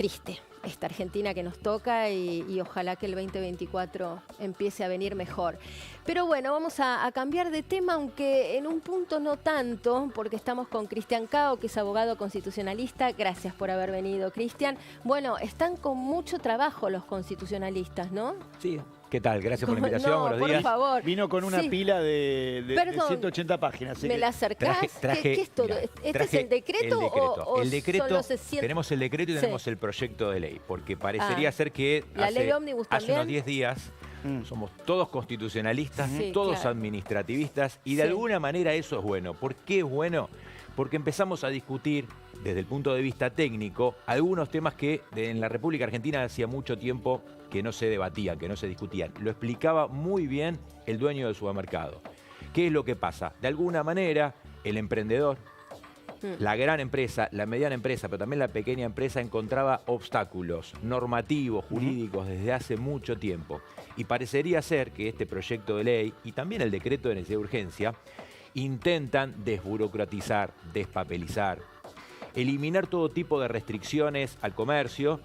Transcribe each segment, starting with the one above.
triste esta Argentina que nos toca y ojalá que el 2024 empiece a venir mejor. Pero bueno, vamos a cambiar de tema, aunque en un punto no tanto, porque estamos con Cristian Cao, que es abogado constitucionalista. Gracias por haber venido, Cristian. Bueno, están con mucho trabajo los constitucionalistas, ¿no? Sí. ¿Qué tal? Gracias por la invitación, No, buenos días. por favor. Vino con una pila de 180 páginas. Así ¿Me la acercás? ¿Qué es todo? Mirá, ¿Este es el decreto o el decreto, son los 600? tenemos el decreto y tenemos el proyecto de ley, porque parecería ser que ¿La ley ómnibus hace también? unos 10 días somos todos constitucionalistas, Sí, todos claro. administrativistas, y de alguna manera eso es bueno. ¿Por qué es bueno? Porque empezamos a discutir desde el punto de vista técnico algunos temas que en la República Argentina hacía mucho tiempo que no se debatían, que no se discutían. Lo explicaba muy bien el dueño del supermercado. ¿Qué es lo que pasa? De alguna manera, el emprendedor, la gran empresa, la mediana empresa, pero también la pequeña empresa encontraba obstáculos normativos, jurídicos desde hace mucho tiempo. Y parecería ser que este proyecto de ley y también el decreto de necesidad de urgencia intentan desburocratizar, despapelizar, eliminar todo tipo de restricciones al comercio.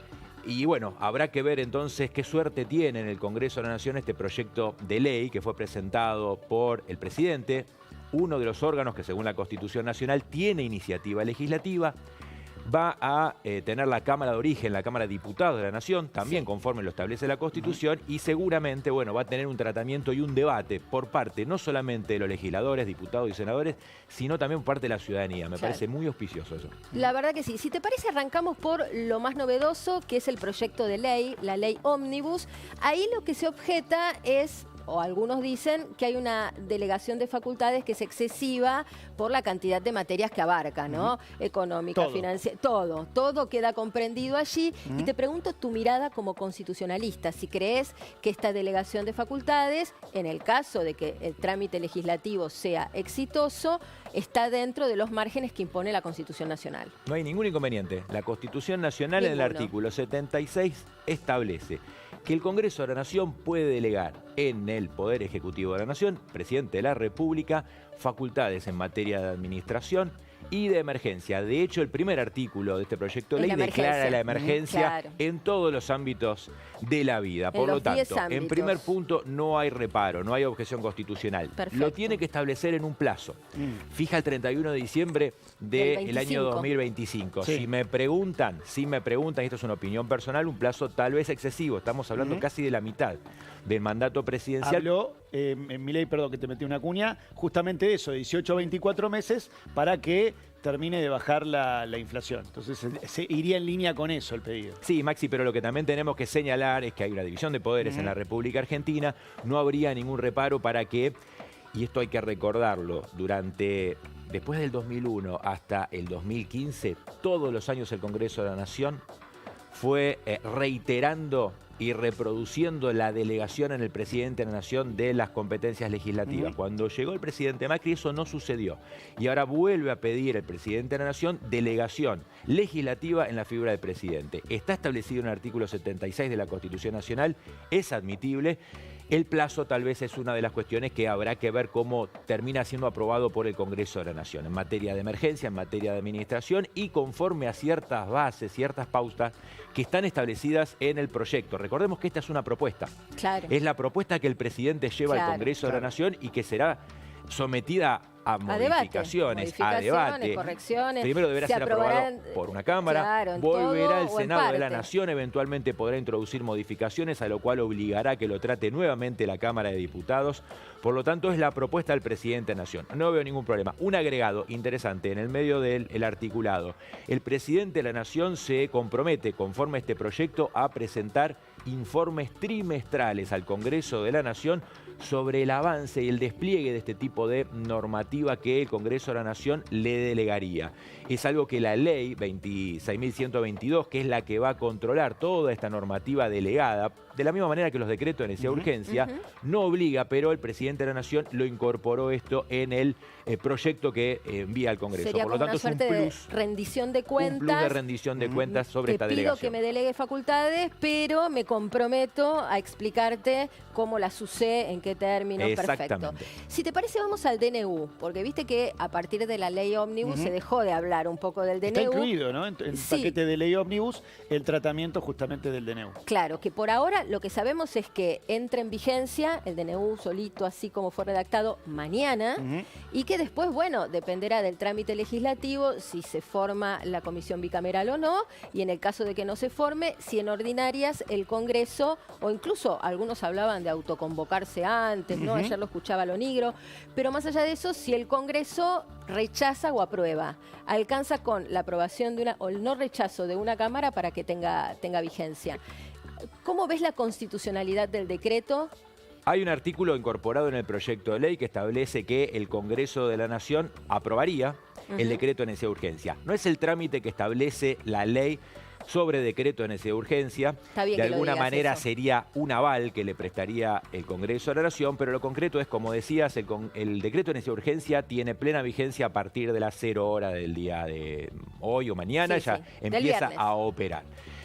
Y bueno, habrá que ver entonces qué suerte tiene en el Congreso de la Nación este proyecto de ley que fue presentado por el presidente, uno de los órganos que según la Constitución Nacional tiene iniciativa legislativa. Va a tener la Cámara de Origen, la Cámara de Diputados de la Nación, también conforme lo establece la Constitución, y seguramente, bueno, va a tener un tratamiento y un debate por parte no solamente de los legisladores, diputados y senadores, sino también por parte de la ciudadanía. Me parece muy auspicioso eso. La verdad que sí. Si te parece, arrancamos por lo más novedoso, que es el proyecto de ley, la ley ómnibus. Ahí lo que se objeta es, o algunos dicen, que hay una delegación de facultades que es excesiva por la cantidad de materias que abarca, ¿no? Económica, financiera, todo queda comprendido allí. Y te pregunto tu mirada como constitucionalista, si crees que esta delegación de facultades, en el caso de que el trámite legislativo sea exitoso, está dentro de los márgenes que impone la Constitución Nacional. No hay ningún inconveniente. La Constitución Nacional en el artículo 76 establece que el Congreso de la Nación puede delegar en el Poder Ejecutivo de la Nación, presidente de la República, facultades en materia de administración y de emergencia. De hecho, el primer artículo de este proyecto de ley declara la emergencia en todos los ámbitos de la vida. Por lo tanto, en primer punto, no hay reparo, no hay objeción constitucional. Lo tiene que establecer en un plazo. Fija el 31 de diciembre del año 2025. Sí. Si me preguntan, y esto es una opinión personal, un plazo tal vez excesivo. Estamos hablando casi de la mitad del mandato presidencial. Habló, en mi ley, perdón que te metí una cuña, justamente eso, 18 a 24 meses para que termine de bajar la inflación. Entonces se iría en línea con eso el pedido. Sí, Maxi, pero lo que también tenemos que señalar es que hay una división de poderes en la República Argentina. No habría ningún reparo para que, y esto hay que recordarlo, después del 2001 hasta el 2015, todos los años el Congreso de la Nación fue reiterando y reproduciendo la delegación en el presidente de la Nación de las competencias legislativas. Cuando llegó el presidente Macri eso no sucedió. Y ahora vuelve a pedir el presidente de la Nación delegación legislativa en la figura del presidente. Está establecido en el artículo 76 de la Constitución Nacional, es admitible. El plazo tal vez es una de las cuestiones que habrá que ver cómo termina siendo aprobado por el Congreso de la Nación en materia de emergencia, en materia de administración y conforme a ciertas bases, ciertas pautas que están establecidas en el proyecto. Recordemos que esta es una propuesta. Claro. Es la propuesta que el presidente lleva al Congreso de la Nación y que será sometida a modificaciones, a debate. Correcciones. Primero deberá ser aprobado por una Cámara, volverá al Senado de la Nación, eventualmente podrá introducir modificaciones, a lo cual obligará a que lo trate nuevamente la Cámara de Diputados. Por lo tanto, es la propuesta del presidente de la Nación. No veo ningún problema. Un agregado interesante en el medio del articulado. El presidente de la Nación se compromete, conforme a este proyecto, a presentar informes trimestrales al Congreso de la Nación sobre el avance y el despliegue de este tipo de normativa que el Congreso de la Nación le delegaría. Es algo que la ley 26.122, que es la que va a controlar toda esta normativa delegada, de la misma manera que los decretos de necesidad de urgencia, no obliga, pero el presidente de la Nación lo incorporó esto en el proyecto que envía al Congreso. Sería por lo como tanto, una suerte de rendición de cuentas. Un plus de rendición de cuentas sobre esta delegación. Te pido que me delegue facultades, pero me comprometo a explicarte cómo las usé, en qué términos. Perfecto. Si te parece, vamos al DNU, porque viste que a partir de la ley ómnibus se dejó de hablar un poco del DNU. Está incluido, ¿no? En el paquete de ley ómnibus, el tratamiento justamente del DNU. Claro, que por ahora lo que sabemos es que entra en vigencia el DNU solito, así como fue redactado, mañana, y que después, bueno, dependerá del trámite legislativo si se forma la comisión bicameral o no, y en el caso de que no se forme, si en ordinarias el Congreso, o incluso algunos hablaban de autoconvocarse antes, ¿no? Ayer lo escuchaba Lo Nigro, pero más allá de eso, si el Congreso rechaza o aprueba, alcanza con la aprobación de una, o el no rechazo de una Cámara para que tenga vigencia. ¿Cómo ves la constitucionalidad del decreto? Hay un artículo incorporado en el proyecto de ley que establece que el Congreso de la Nación aprobaría el decreto de necesidad de urgencia. No es el trámite que establece la ley sobre decreto de necesidad de urgencia. Está bien de que lo alguna digas manera eso. sería un aval que le prestaría el Congreso de la Nación, pero lo concreto es, como decías, el decreto de necesidad de urgencia tiene plena vigencia a partir de las 0 horas del día de hoy o mañana, Sí, ya sí, del empieza viernes. a operar.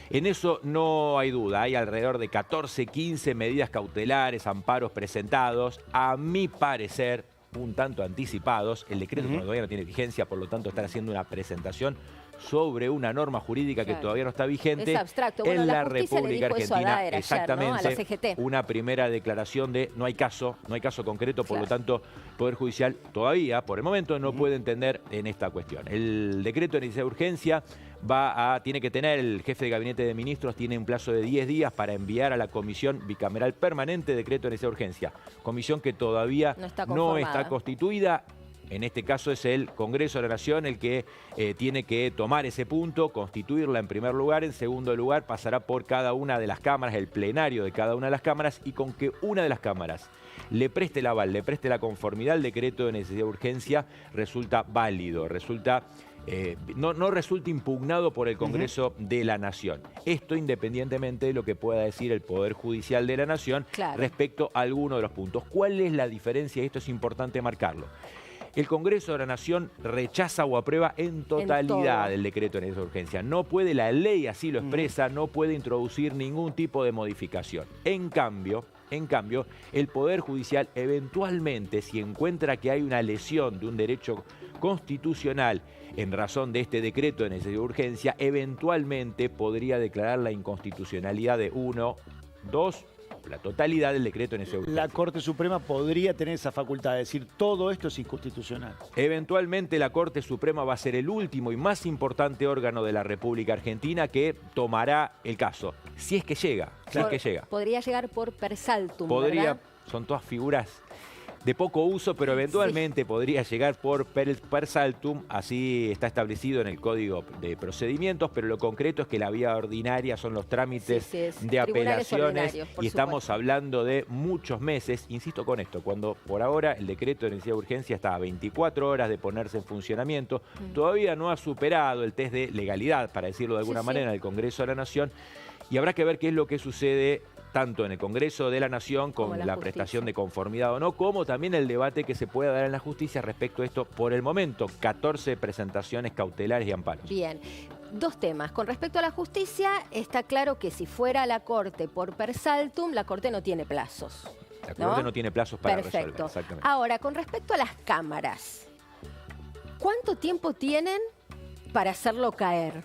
En eso no hay duda, hay alrededor de 14, 15 medidas cautelares, amparos presentados, a mi parecer un tanto anticipados. El decreto todavía no tiene vigencia, por lo tanto están haciendo una presentación sobre una norma jurídica que Claro. todavía no está vigente Es abstracto. Bueno, en la la justicia le República dijo eso a Argentina. Daer ayer, ¿no? A la CGT. Una primera declaración de no hay caso concreto, por Claro. lo tanto, Poder Judicial todavía, por el momento, no puede entender en esta cuestión. El decreto de necesidad de urgencia tiene que tener, el jefe de gabinete de ministros tiene un plazo de 10 días para enviar a la Comisión Bicameral Permanente de Decreto de Necesidad de Urgencia. Comisión que todavía No está no conformada. está constituida. En este caso es el Congreso de la Nación el que tiene que tomar ese punto, constituirla en primer lugar. En segundo lugar, pasará por cada una de las cámaras, el plenario de cada una de las cámaras, y con que una de las cámaras le preste el aval, le preste la conformidad al decreto de necesidad de urgencia, resulta válido, no resulta impugnado por el Congreso de la Nación. Esto independientemente de lo que pueda decir el Poder Judicial de la Nación Claro. respecto a alguno de los puntos. ¿Cuál es la diferencia? Esto es importante marcarlo. El Congreso de la Nación rechaza o aprueba en totalidad todo. el decreto de necesidad de urgencia. No puede, la ley así lo expresa, no puede introducir ningún tipo de modificación. En cambio, el Poder Judicial eventualmente, si encuentra que hay una lesión de un derecho constitucional en razón de este decreto de necesidad de urgencia, eventualmente podría declarar la inconstitucionalidad de la totalidad del decreto de necesidad de urgencia. La Corte Suprema podría tener esa facultad de decir todo esto es inconstitucional. Eventualmente la Corte Suprema va a ser el último y más importante órgano de la República Argentina que tomará el caso, si es que llega, Podría llegar por per saltum, Podría, ¿verdad? son todas figuras de poco uso, pero eventualmente podría llegar por per saltum, así está establecido en el Código de Procedimientos, pero lo concreto es que la vía ordinaria son los trámites Sí, es de tribunales apelaciones ordinarios, por y estamos supuesto. hablando de muchos meses. Insisto con esto, cuando por ahora el decreto de necesidad de urgencia está a 24 horas de ponerse en funcionamiento, todavía no ha superado el test de legalidad, para decirlo de alguna manera, en el Congreso de la Nación, y habrá que ver qué es lo que sucede tanto en el Congreso de la Nación con Como la la justicia. prestación de conformidad o no, como también el debate que se pueda dar en la justicia respecto a esto. Por el momento, 14 presentaciones cautelares y amparos. Bien. Dos temas. Con respecto a la justicia, está claro que si fuera la Corte por per saltum, la Corte no tiene plazos. La Corte no tiene plazos para resolver. Perfecto. Exactamente. Ahora, con respecto a las cámaras, ¿cuánto tiempo tienen para hacerlo caer?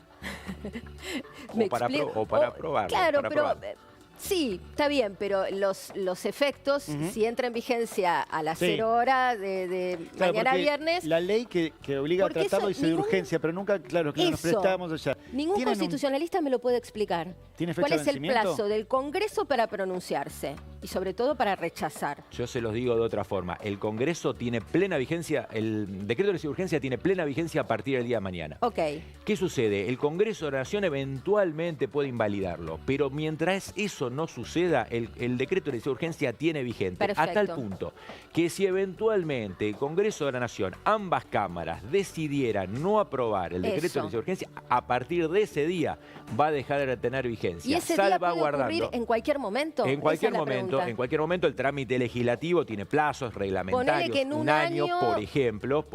¿Me para explico? aprobarlo, Claro, para pero aprobarlo. sí, está bien, pero los efectos, si entra en vigencia a las Sí. 0 horas de Claro, mañana a porque viernes, la ley que obliga a Porque tratarlo eso, dice de ningún- urgencia, pero nunca, claro, que nos Eso. prestábamos allá. ningún ¿Tienen un- constitucionalista me lo puede explicar. ¿Tiene fecha ¿Cuál de es el vencimiento? plazo del Congreso para pronunciarse? Y sobre todo para rechazar. Yo se los digo de otra forma. El Congreso tiene plena vigencia, el decreto de necesidad de urgencia tiene plena vigencia a partir del día de mañana. Ok. ¿Qué sucede? El Congreso de la Nación eventualmente puede invalidarlo, pero mientras eso no suceda, el decreto de necesidad de urgencia tiene vigente. A tal Perfecto. punto que si eventualmente el Congreso de la Nación, ambas cámaras, decidieran no aprobar el decreto Eso. de necesidad de urgencia, a partir de ese día va a dejar de tener vigencia. ¿Y ese día puede salvaguardando. ocurrir en cualquier momento? En Esa cualquier es la momento, pregunta. en cualquier momento el trámite legislativo tiene plazos reglamentarios, Ponele que en un año, año- por ejemplo,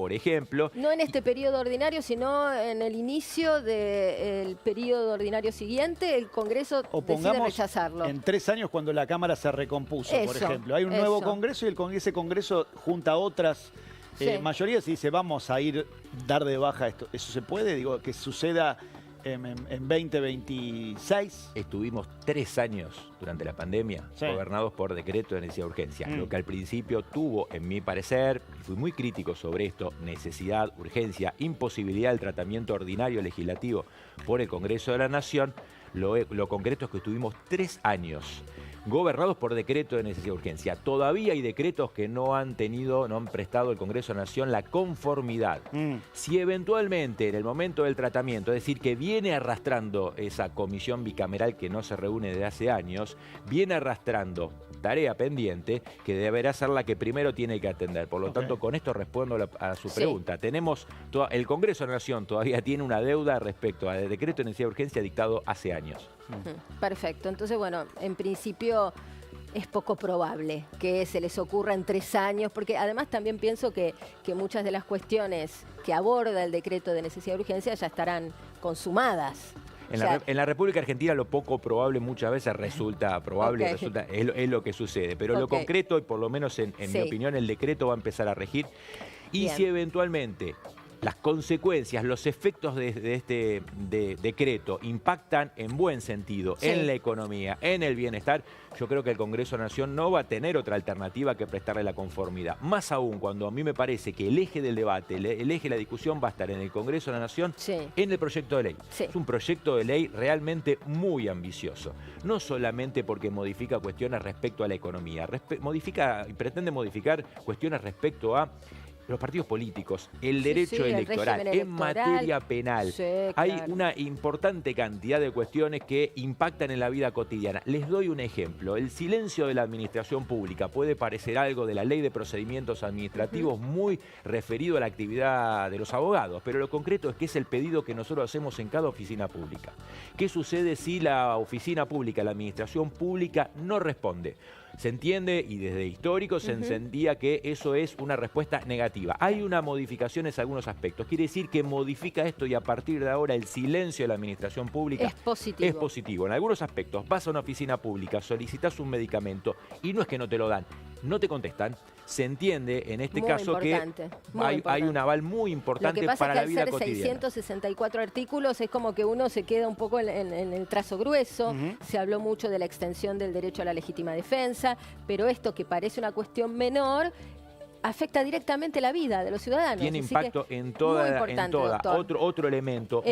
No en este periodo ordinario, sino en el inicio del periodo ordinario siguiente, el Congreso O decide pongamos rechazarlo. en 3 años cuando la Cámara se recompuso, por Eso, ejemplo. Hay un nuevo eso. Congreso y ese Congreso junta otras Sí. Mayoría se dice, vamos a dar de baja esto. ¿Eso se puede? Digo, que suceda en 2026. Estuvimos 3 años durante la pandemia gobernados por decreto de necesidad de urgencia, lo que al principio tuvo, en mi parecer, y fui muy crítico sobre esto, necesidad, urgencia, imposibilidad del tratamiento ordinario legislativo por el Congreso de la Nación. Lo concreto es que estuvimos 3 años gobernados por decreto de necesidad de urgencia. Todavía hay decretos que no han prestado al Congreso de la Nación la conformidad. Si eventualmente en el momento del tratamiento, es decir, que viene arrastrando esa comisión bicameral que no se reúne desde hace años, viene arrastrando tarea pendiente que deberá ser la que primero tiene que atender. Por lo tanto, con esto respondo a su pregunta. Tenemos el Congreso de la Nación todavía tiene una deuda respecto al decreto de necesidad de urgencia dictado hace años. Perfecto. Entonces, bueno, en principio es poco probable que se les ocurra en 3 años, porque además también pienso que muchas de las cuestiones que aborda el decreto de necesidad de urgencia ya estarán consumadas. En la República Argentina lo poco probable muchas veces resulta probable, es lo que sucede. Pero lo concreto, y por lo menos en mi opinión, el decreto va a empezar a regir. Y si eventualmente las consecuencias, los efectos de este decreto impactan en buen sentido en la economía, en el bienestar, yo creo que el Congreso de la Nación no va a tener otra alternativa que prestarle la conformidad. Más aún cuando a mí me parece que el eje del debate, el eje de la discusión va a estar en el Congreso de la Nación, en el proyecto de ley. Es un proyecto de ley realmente muy ambicioso. No solamente porque modifica cuestiones respecto a la economía, pretende modificar cuestiones respecto a los partidos políticos, el derecho electoral, en materia penal. Hay una importante cantidad de cuestiones que impactan en la vida cotidiana. Les doy un ejemplo. El silencio de la administración pública puede parecer algo de la Ley de Procedimientos Administrativos muy referido a la actividad de los abogados, pero lo concreto es que es el pedido que nosotros hacemos en cada oficina pública. ¿Qué sucede si la oficina pública, la administración pública, no responde? Se entiende, y desde histórico se entendía que eso es una respuesta negativa. Hay una modificación en algunos aspectos. Quiere decir que modifica esto y a partir de ahora el silencio de la administración pública es positivo. En algunos aspectos vas a una oficina pública, solicitas un medicamento y no es que no te lo dan, no te contestan. Se entiende en este caso que hay un aval muy importante para la vida cotidiana. Lo que pasa es que al ser 664 artículos es como que uno se queda un poco en el trazo grueso. Se habló mucho de la extensión del derecho a la legítima defensa, pero esto que parece una cuestión menor afecta directamente la vida de los ciudadanos. Tiene impacto en toda. Otro elemento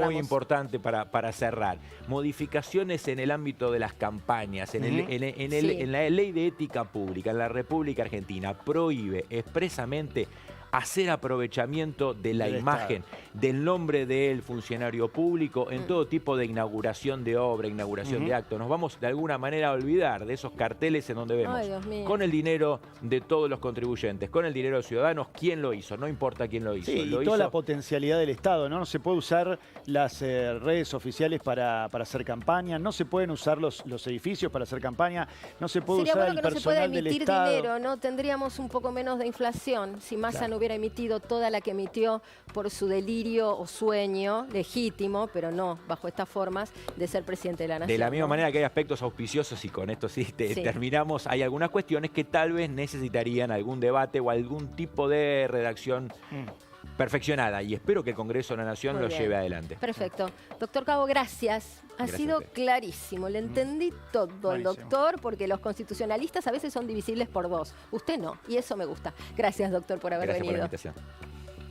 muy importante para cerrar. Modificaciones en el ámbito de las campañas, en la ley de ética pública, en la República Argentina, prohíbe expresamente hacer aprovechamiento de la imagen, del nombre del funcionario público en todo tipo de inauguración de obra, inauguración de acto. Nos vamos de alguna manera a olvidar de esos carteles en donde vemos con el dinero de todos los contribuyentes, con el dinero de los ciudadanos, quién lo hizo, no importa quién lo hizo. Toda la potencialidad del Estado, ¿no? No se puede usar las redes oficiales para hacer campaña, no se pueden usar los edificios para hacer campaña, no se puede usar el personal del Estado. Sería bueno que no se pueda emitir dinero, ¿no? Tendríamos un poco menos de inflación si Massa no hubiera emitido toda la que emitió por su delirio o sueño legítimo, pero no bajo estas formas, de ser presidente de la Nación. De la misma manera que hay aspectos auspiciosos, y con esto terminamos, hay algunas cuestiones que tal vez necesitarían algún debate o algún tipo de redacción perfeccionada, y espero que el Congreso de la Nación lo lleve adelante. Perfecto. Doctor Cabo, gracias. Ha sido clarísimo. Le entendí todo al doctor, porque los constitucionalistas a veces son divisibles por 2. Usted no, y eso me gusta. Gracias, doctor, por haber venido. Gracias por la invitación.